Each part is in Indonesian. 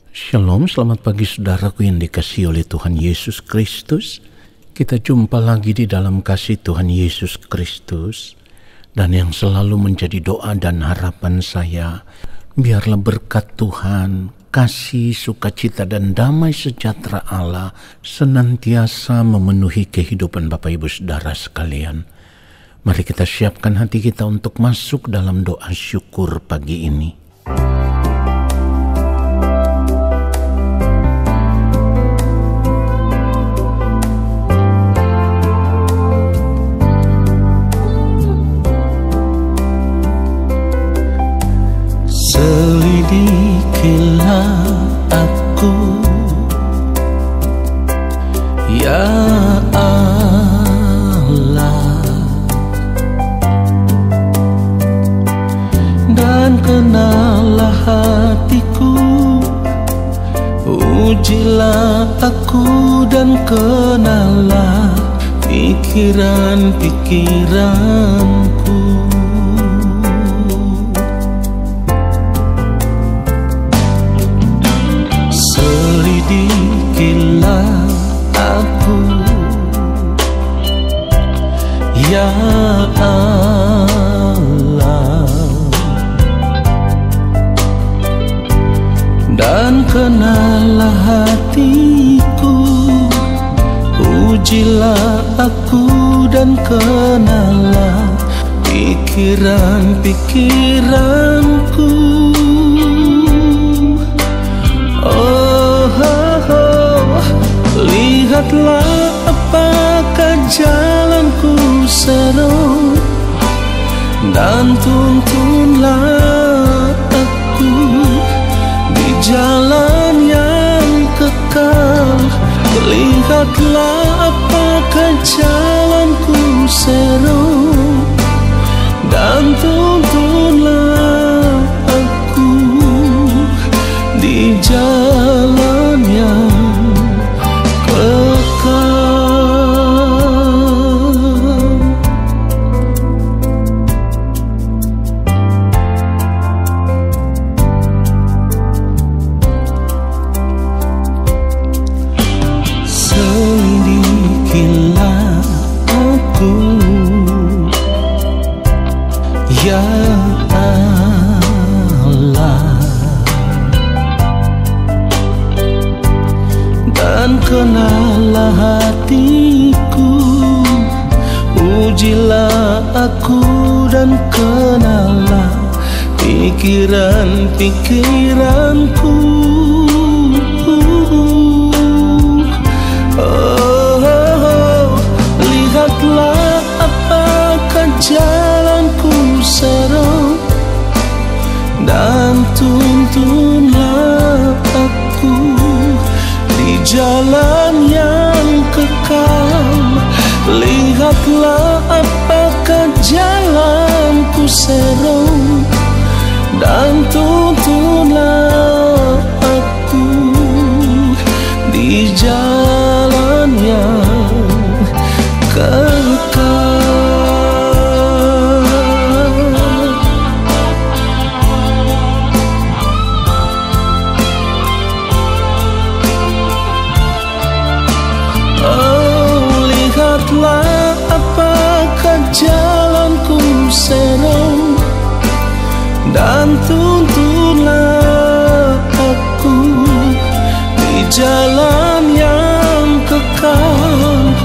Shalom, selamat pagi saudaraku yang dikasihi oleh Tuhan Yesus Kristus. Kita jumpa lagi di dalam kasih Tuhan Yesus Kristus. Dan yang selalu menjadi doa dan harapan saya, biarlah berkat Tuhan, kasih, sukacita dan damai sejahtera Allah senantiasa memenuhi kehidupan Bapak Ibu Saudara sekalian. Mari kita siapkan hati kita untuk masuk dalam doa syukur pagi ini. Selidikilah aku, ya Allah, dan kenallah hatiku. Ujilah aku dan kenallah pikiran-pikiranku. Selidikilah aku, ya Allah, dan kenallah hatiku. Ujilah aku dan kenallah pikiran-pikiranku. Lihatlah apakah jalanku seru, dan tuntunlah aku di jalan yang kekal. Lihatlah apakah jalanku seru, dan tuntunlah aku di jalan yang ya Allah, dan kenallah hatiku. Ujilah aku dan kenallah pikiran-pikiranku. Lihatlah apakah jalanku seru, dan tuntunlah aku di jalan yang kekal. Lihatlah apakah jalanku seru, dan tuntunlah aku di jalan yang kekal. Lihatlah apakah jalanku seru, dan tuntunlah aku di jalan yang kekal.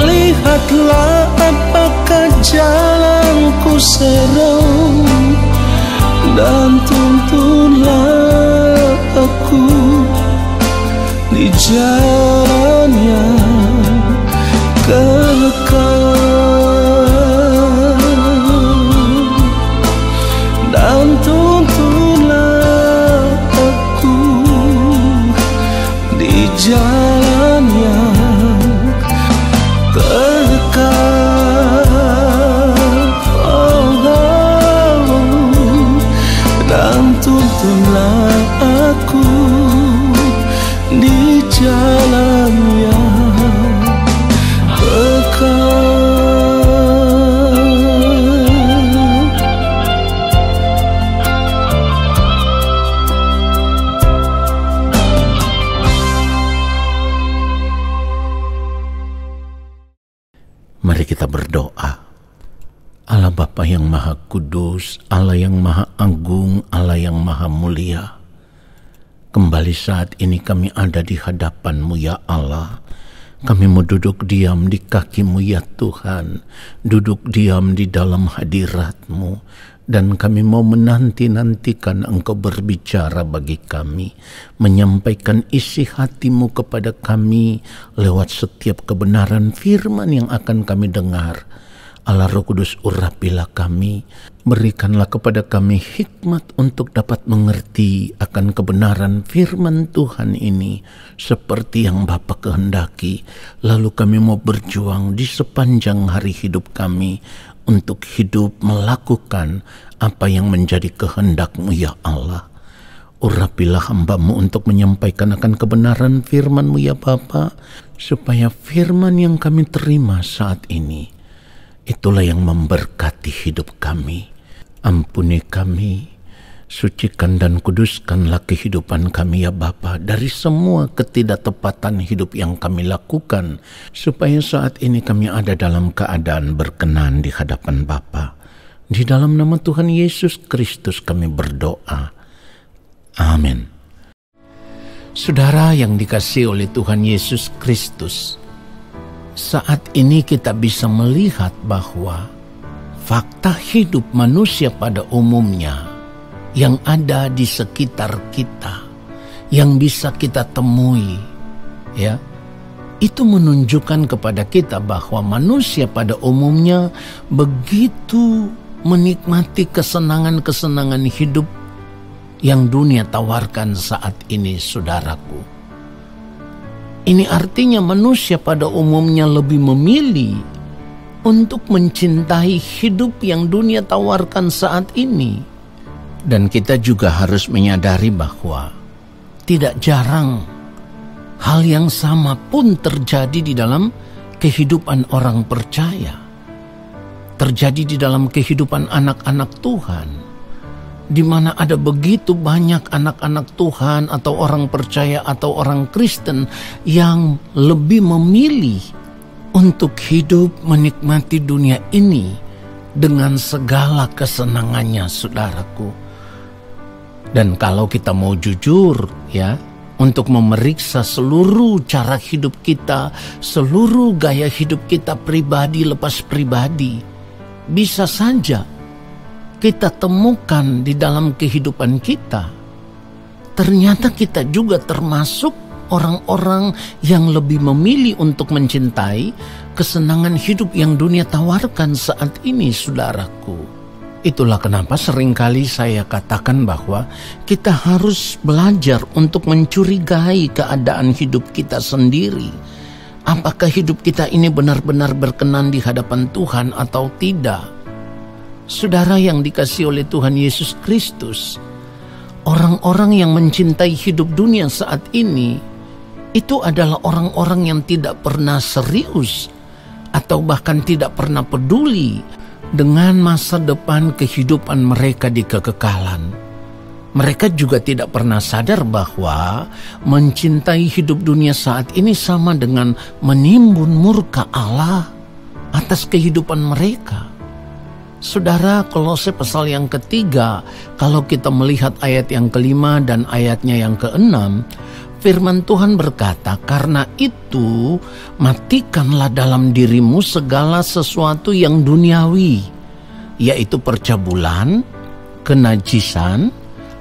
Lihatlah apakah jalanku seru, dan tuntunlah aku di jalan yang kekal, dan tuntunlah aku di jalan yang kekal. Dan tuntunlah aku di jalan yang Maha Kudus, Allah yang Maha Agung, Allah yang Maha Mulia, kembali saat ini kami ada di hadapan-Mu ya Allah. Kami mau duduk diam di kaki-Mu ya Tuhan, duduk diam di dalam hadirat-Mu, dan kami mau menanti-nantikan Engkau berbicara bagi kami, menyampaikan isi hati-Mu kepada kami lewat setiap kebenaran firman yang akan kami dengar. Allah Roh Kudus, urapilah kami, berikanlah kepada kami hikmat untuk dapat mengerti akan kebenaran firman Tuhan ini seperti yang Bapa kehendaki. Lalu kami mau berjuang di sepanjang hari hidup kami untuk hidup melakukan apa yang menjadi kehendak-Mu ya Allah. Urapilah hamba-Mu untuk menyampaikan akan kebenaran firman-Mu ya Bapa, supaya firman yang kami terima saat ini itulah yang memberkati hidup kami. Ampuni kami, sucikan dan kuduskanlah kehidupan kami ya Bapa dari semua ketidaktepatan hidup yang kami lakukan, supaya saat ini kami ada dalam keadaan berkenan di hadapan Bapa. Di dalam nama Tuhan Yesus Kristus kami berdoa. Amin. Saudara yang dikasihi oleh Tuhan Yesus Kristus, saat ini kita bisa melihat bahwa fakta hidup manusia pada umumnya yang ada di sekitar kita, yang bisa kita temui, ya, itu menunjukkan kepada kita bahwa manusia pada umumnya begitu menikmati kesenangan-kesenangan hidup yang dunia tawarkan saat ini, saudaraku. Ini artinya manusia pada umumnya lebih memilih untuk mencintai hidup yang dunia tawarkan saat ini. Dan kita juga harus menyadari bahwa tidak jarang hal yang sama pun terjadi di dalam kehidupan orang percaya. Terjadi di dalam kehidupan anak-anak Tuhan, di mana ada begitu banyak anak-anak Tuhan atau orang percaya atau orang Kristen yang lebih memilih untuk hidup menikmati dunia ini dengan segala kesenangannya, saudaraku. Dan kalau kita mau jujur ya, untuk memeriksa seluruh cara hidup kita, seluruh gaya hidup kita pribadi lepas pribadi, bisa saja kita temukan di dalam kehidupan kita, ternyata kita juga termasuk orang-orang yang lebih memilih untuk mencintai kesenangan hidup yang dunia tawarkan saat ini, saudaraku. Itulah kenapa seringkali saya katakan bahwa kita harus belajar untuk mencurigai keadaan hidup kita sendiri. Apakah hidup kita ini benar-benar berkenan di hadapan Tuhan atau tidak? Saudara yang dikasihi oleh Tuhan Yesus Kristus, orang-orang yang mencintai hidup dunia saat ini, itu adalah orang-orang yang tidak pernah serius atau bahkan tidak pernah peduli dengan masa depan kehidupan mereka di kekekalan. Mereka juga tidak pernah sadar bahwa mencintai hidup dunia saat ini sama dengan menimbun murka Allah atas kehidupan mereka. Saudara, Kolose pasal yang ketiga, kalau kita melihat ayat yang kelima dan ayatnya yang keenam, firman Tuhan berkata, karena itu matikanlah dalam dirimu segala sesuatu yang duniawi, yaitu percabulan, kenajisan,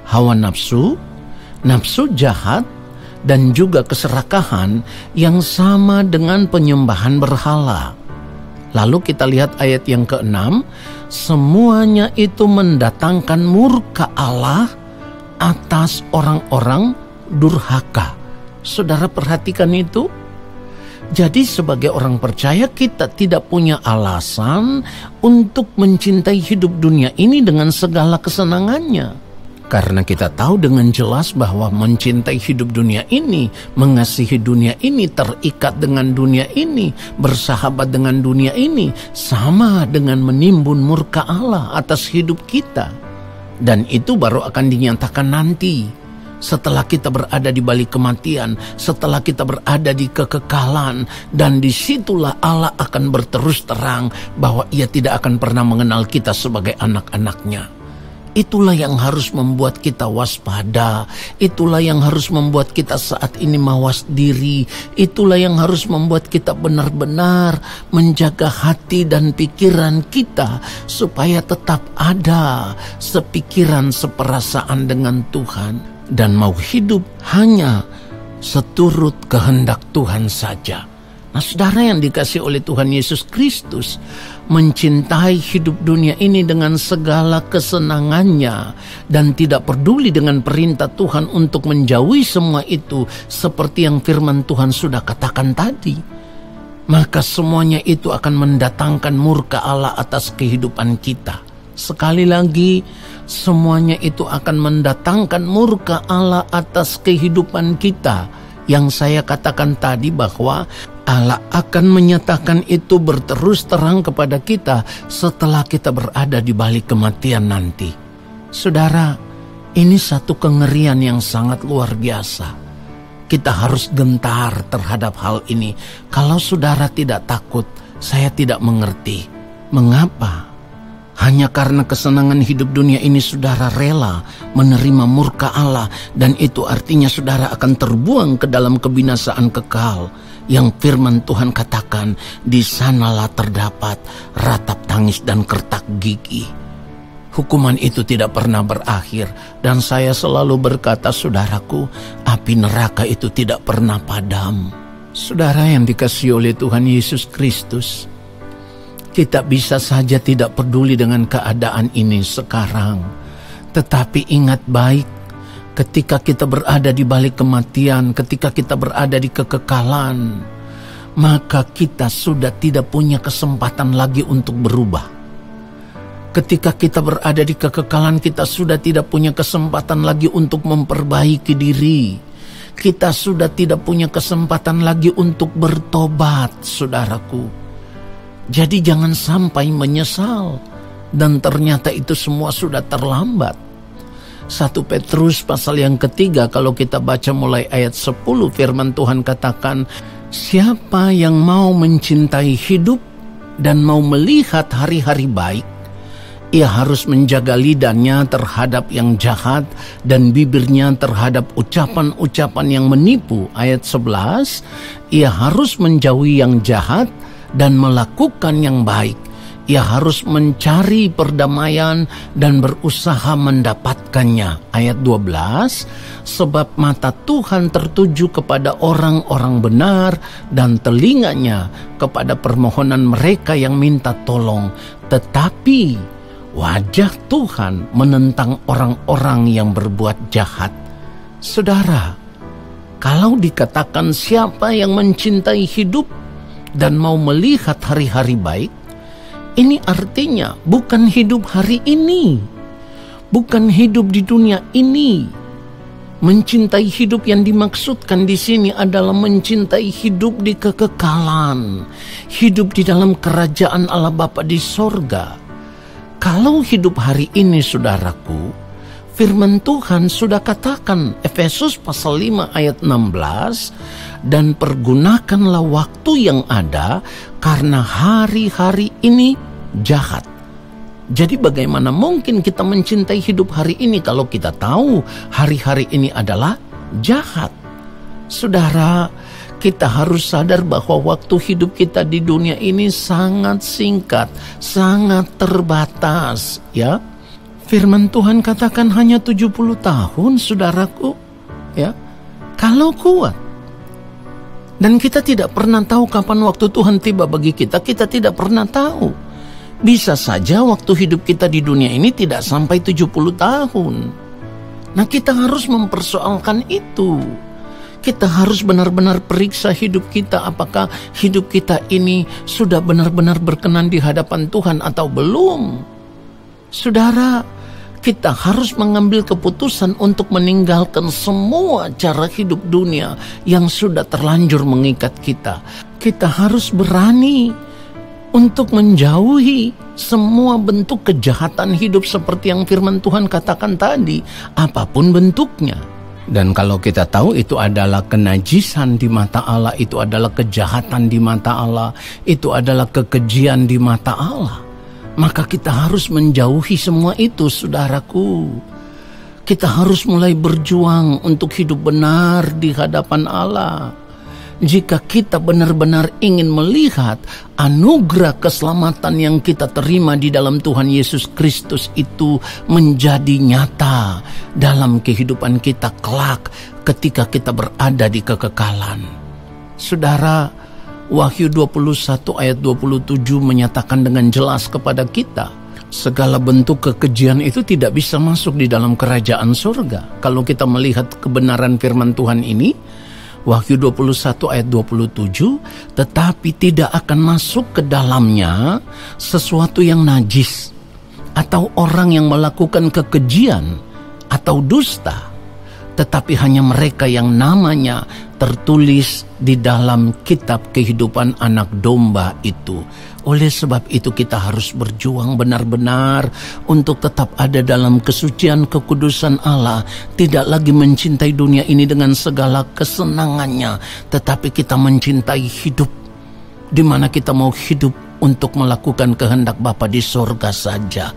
hawa nafsu, nafsu jahat, dan juga keserakahan yang sama dengan penyembahan berhala. Lalu kita lihat ayat yang keenam, semuanya itu mendatangkan murka Allah atas orang-orang durhaka. Saudara perhatikan itu. Jadi sebagai orang percaya kita tidak punya alasan untuk mencintai hidup dunia ini dengan segala kesenangannya. Karena kita tahu dengan jelas bahwa mencintai hidup dunia ini, mengasihi dunia ini, terikat dengan dunia ini, bersahabat dengan dunia ini, sama dengan menimbun murka Allah atas hidup kita. Dan itu baru akan dinyatakan nanti setelah kita berada di balik kematian, setelah kita berada di kekekalan, dan disitulah Allah akan berterus terang bahwa Ia tidak akan pernah mengenal kita sebagai anak-anaknya. Itulah yang harus membuat kita waspada. Itulah yang harus membuat kita saat ini mawas diri. Itulah yang harus membuat kita benar-benar menjaga hati dan pikiran kita supaya tetap ada sepikiran, seperasaan dengan Tuhan, dan mau hidup hanya seturut kehendak Tuhan saja. Nah, saudara yang dikasihi oleh Tuhan Yesus Kristus, mencintai hidup dunia ini dengan segala kesenangannya dan tidak peduli dengan perintah Tuhan untuk menjauhi semua itu, seperti yang firman Tuhan sudah katakan tadi, maka semuanya itu akan mendatangkan murka Allah atas kehidupan kita. Sekali lagi, semuanya itu akan mendatangkan murka Allah atas kehidupan kita. Yang saya katakan tadi bahwa Allah akan menyatakan itu berterus terang kepada kita setelah kita berada di balik kematian nanti. Saudara, ini satu kengerian yang sangat luar biasa. Kita harus gentar terhadap hal ini. Kalau saudara tidak takut, saya tidak mengerti. Mengapa? Hanya karena kesenangan hidup dunia ini saudara rela menerima murka Allah, dan itu artinya saudara akan terbuang ke dalam kebinasaan kekal yang firman Tuhan katakan, di sanalah terdapat ratap tangis dan kertak gigi. Hukuman itu tidak pernah berakhir, dan saya selalu berkata, saudaraku, api neraka itu tidak pernah padam. Saudara yang dikasihi oleh Tuhan Yesus Kristus, kita bisa saja tidak peduli dengan keadaan ini sekarang. Tetapi ingat baik, ketika kita berada di balik kematian, ketika kita berada di kekekalan, maka kita sudah tidak punya kesempatan lagi untuk berubah. Ketika kita berada di kekekalan, kita sudah tidak punya kesempatan lagi untuk memperbaiki diri. Kita sudah tidak punya kesempatan lagi untuk bertobat, saudaraku. Jadi jangan sampai menyesal dan ternyata itu semua sudah terlambat. 1 Petrus pasal yang ketiga, kalau kita baca mulai ayat 10, firman Tuhan katakan, siapa yang mau mencintai hidup dan mau melihat hari-hari baik, ia harus menjaga lidahnya terhadap yang jahat dan bibirnya terhadap ucapan-ucapan yang menipu. Ayat 11, ia harus menjauhi yang jahat dan melakukan yang baik. Ia harus mencari perdamaian dan berusaha mendapatkannya. Ayat 12, sebab mata Tuhan tertuju kepada orang-orang benar dan telinganya kepada permohonan mereka yang minta tolong. Tetapi wajah Tuhan menentang orang-orang yang berbuat jahat. Saudara, kalau dikatakan siapa yang mencintai hidup dan mau melihat hari-hari baik, ini artinya bukan hidup hari ini, bukan hidup di dunia ini. Mencintai hidup yang dimaksudkan di sini adalah mencintai hidup di kekekalan, hidup di dalam kerajaan Allah Bapa di sorga. Kalau hidup hari ini, saudaraku, firman Tuhan sudah katakan, Efesus pasal 5 ayat 16, dan pergunakanlah waktu yang ada karena hari-hari ini jahat. Jadi bagaimana mungkin kita mencintai hidup hari ini kalau kita tahu hari-hari ini adalah jahat? Saudara, kita harus sadar bahwa waktu hidup kita di dunia ini sangat singkat, sangat terbatas, ya. Firman Tuhan katakan hanya 70 tahun, saudaraku, ya. Kalau kuat. Dan kita tidak pernah tahu kapan waktu Tuhan tiba bagi kita. Kita tidak pernah tahu. Bisa saja waktu hidup kita di dunia ini tidak sampai 70 tahun. Nah, kita harus mempersoalkan itu. Kita harus benar-benar periksa hidup kita. Apakah hidup kita ini sudah benar-benar berkenan di hadapan Tuhan atau belum? Saudara, kita harus mengambil keputusan untuk meninggalkan semua cara hidup dunia yang sudah terlanjur mengikat kita. Kita harus berani untuk menjauhi semua bentuk kejahatan hidup seperti yang firman Tuhan katakan tadi, apapun bentuknya. Dan kalau kita tahu itu adalah kenajisan di mata Allah, itu adalah kejahatan di mata Allah, itu adalah kekejian di mata Allah, maka kita harus menjauhi semua itu, saudaraku. Kita harus mulai berjuang untuk hidup benar di hadapan Allah. Jika kita benar-benar ingin melihat anugerah keselamatan yang kita terima di dalam Tuhan Yesus Kristus itu menjadi nyata dalam kehidupan kita kelak ketika kita berada di kekekalan. Saudara, Wahyu 21 ayat 27 menyatakan dengan jelas kepada kita, segala bentuk kekejian itu tidak bisa masuk di dalam kerajaan surga. Kalau kita melihat kebenaran firman Tuhan ini, Wahyu 21 ayat 27, tetapi tidak akan masuk ke dalamnya sesuatu yang najis, atau orang yang melakukan kekejian atau dusta, tetapi hanya mereka yang namanya tertulis di dalam kitab kehidupan anak domba itu. Oleh sebab itu kita harus berjuang benar-benar untuk tetap ada dalam kesucian kekudusan Allah. Tidak lagi mencintai dunia ini dengan segala kesenangannya, tetapi kita mencintai hidup, di mana kita mau hidup untuk melakukan kehendak Bapa di sorga saja.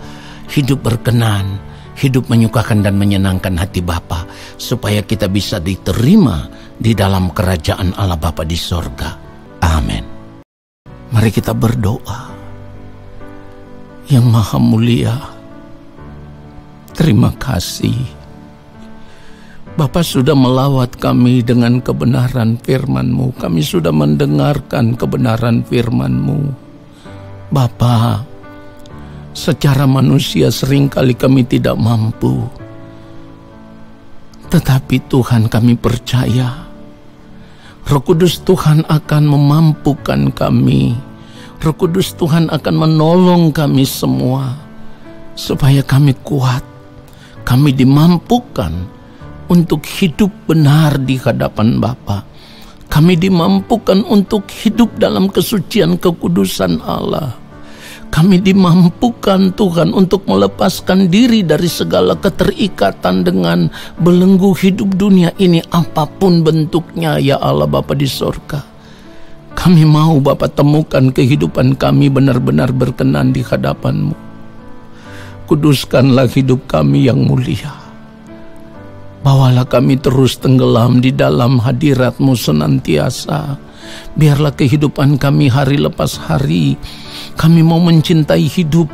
Hidup berkenan, hidup menyukakan dan menyenangkan hati Bapa, supaya kita bisa diterima di dalam kerajaan Allah Bapa di sorga. Amin. Mari kita berdoa. Yang Maha Mulia, terima kasih. Bapa sudah melawat kami dengan kebenaran firman-Mu. Kami sudah mendengarkan kebenaran firman-Mu. Bapa, secara manusia seringkali kami tidak mampu. Tetapi Tuhan, kami percaya Roh Kudus Tuhan akan memampukan kami. Roh Kudus Tuhan akan menolong kami semua, supaya kami kuat, kami dimampukan untuk hidup benar di hadapan Bapa. Kami dimampukan untuk hidup dalam kesucian kekudusan Allah. Kami dimampukan Tuhan untuk melepaskan diri dari segala keterikatan dengan belenggu hidup dunia ini, apapun bentuknya, ya Allah Bapa di sorga. Kami mau Bapa temukan kehidupan kami benar-benar berkenan di hadapan-Mu. Kuduskanlah hidup kami yang mulia. Bawalah kami terus tenggelam di dalam hadirat-Mu senantiasa. Biarlah kehidupan kami hari lepas hari, kami mau mencintai hidup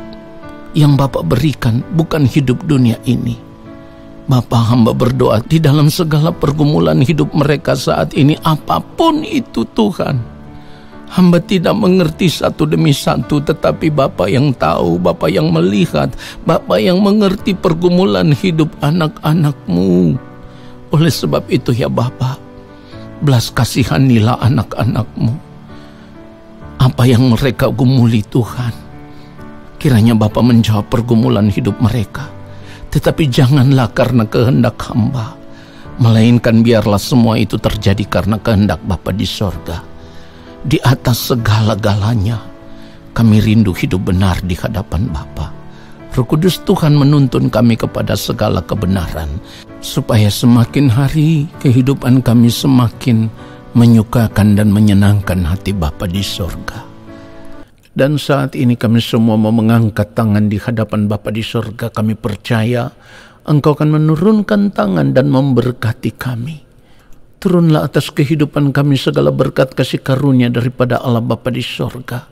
yang Bapak berikan, bukan hidup dunia ini. Bapa, hamba berdoa di dalam segala pergumulan hidup mereka saat ini, apapun itu Tuhan, hamba tidak mengerti satu demi satu, tetapi Bapa yang tahu, Bapa yang melihat, Bapa yang mengerti pergumulan hidup anak-anak-Mu. Oleh sebab itu ya Bapa, belas kasihanilah anak-anak-Mu. Apa yang mereka gumuli Tuhan, kiranya Bapa menjawab pergumulan hidup mereka. Tetapi janganlah karena kehendak hamba, melainkan biarlah semua itu terjadi karena kehendak Bapa di sorga. Di atas segala-galanya, kami rindu hidup benar di hadapan Bapa. Roh Kudus Tuhan menuntun kami kepada segala kebenaran, supaya semakin hari kehidupan kami semakin menyukakan dan menyenangkan hati Bapa di sorga. Dan saat ini kami semua mau mengangkat tangan di hadapan Bapa di sorga. Kami percaya Engkau akan menurunkan tangan dan memberkati kami. Turunlah atas kehidupan kami segala berkat kasih karunia daripada Allah Bapa di sorga.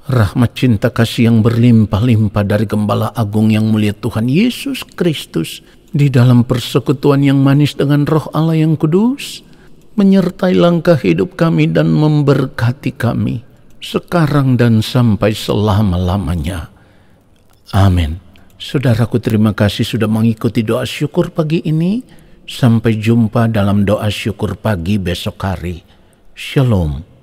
Rahmat cinta kasih yang berlimpah-limpah dari Gembala Agung yang mulia Tuhan Yesus Kristus, di dalam persekutuan yang manis dengan Roh Allah yang kudus, menyertai langkah hidup kami dan memberkati kami sekarang dan sampai selama-lamanya. Amin. Saudaraku, terima kasih sudah mengikuti doa syukur pagi ini. Sampai jumpa dalam doa syukur pagi besok hari. Shalom.